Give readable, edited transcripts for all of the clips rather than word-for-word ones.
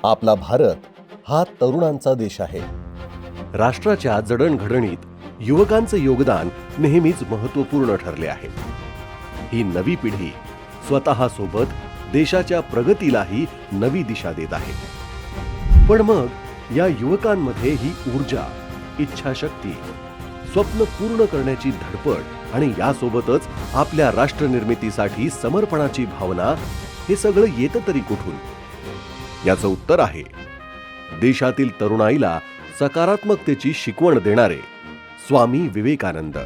आपला भारत हा तरुणांचा देश आहे. राष्ट्राच्या जडणघडणीत युवकांचे योगदान नेहमीच महत्त्वपूर्ण ठरले आहे. ही नवी पिढी स्वतःसोबत देशाच्या प्रगतीलाही नवी दिशा देत आहे. पण मग या युवकांमध्ये ही ऊर्जा, इच्छाशक्ती, स्वप्न पूर्ण करण्याची धडपड आणि यासोबतच आपल्या राष्ट्रनिर्मितीसाठी समर्पणाची भावना, हे सगळं येतं तरी कुठून? याचं उत्तर आहे देशातील तरुणाईला सकारात्मकतेची शिकवण देणारे स्वामी विवेकानंद.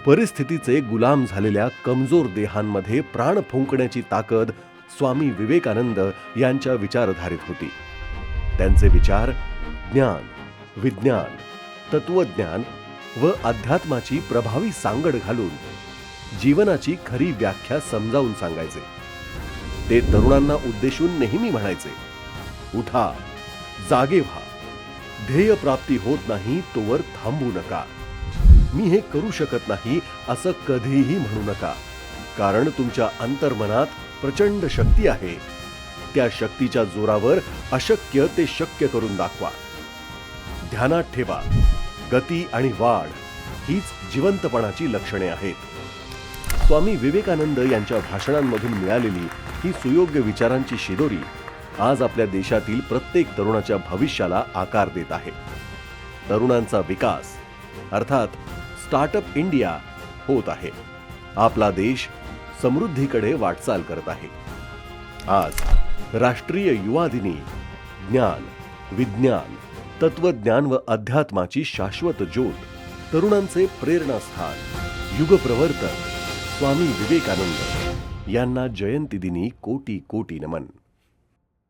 परिस्थितीचे गुलाम झालेल्या कमजोर देहांमध्ये प्राण फुंकण्याची ताकद स्वामी विवेकानंद यांच्या विचारधारेत होती. त्यांचे विचार ज्ञान, विज्ञान, तत्वज्ञान व अध्यात्माची प्रभावी सांगड घालून जीवनाची खरी व्याख्या समजावून सांगायचे. ते तरुणांना उद्देशून नेहमी म्हणायचे, उठा, जागे व्हा. ध्येय प्राप्ती होत नाही तोवर थांबू नका. मी हे करू शकत नाही असं कधीही म्हणू नका, कारण तुमच्या अंतर्मनात प्रचंड शक्ती आहे. त्या शक्तीच्या जोरावर अशक्य ते शक्य करून दाखवा. ध्यानात ठेवा, गती आणि वाढ हीच जिवंतपणाची लक्षणे आहेत. स्वामी विवेकानंद यांच्या भाषणांमधून मिळालेली ही सुयोग्य विचारांची शिदोरी आज आपल्या देशातील प्रत्येक तरुणाच्या भविष्याला आकार देत आहे. तरुणांचा विकास अर्थात स्टार्टअप इंडिया होत आहे. आपला देश समृद्धीकडे वाटचाल करत आहे. आज राष्ट्रीय युवा दिनी ज्ञान, विज्ञान, तत्वज्ञान व अध्यात्माची शाश्वत ज्योत, तरुणांचे प्रेरणास्थान, युगप्रवर्तक स्वामी विवेकानंद यांना जयंती दिनी कोटी कोटी नमन.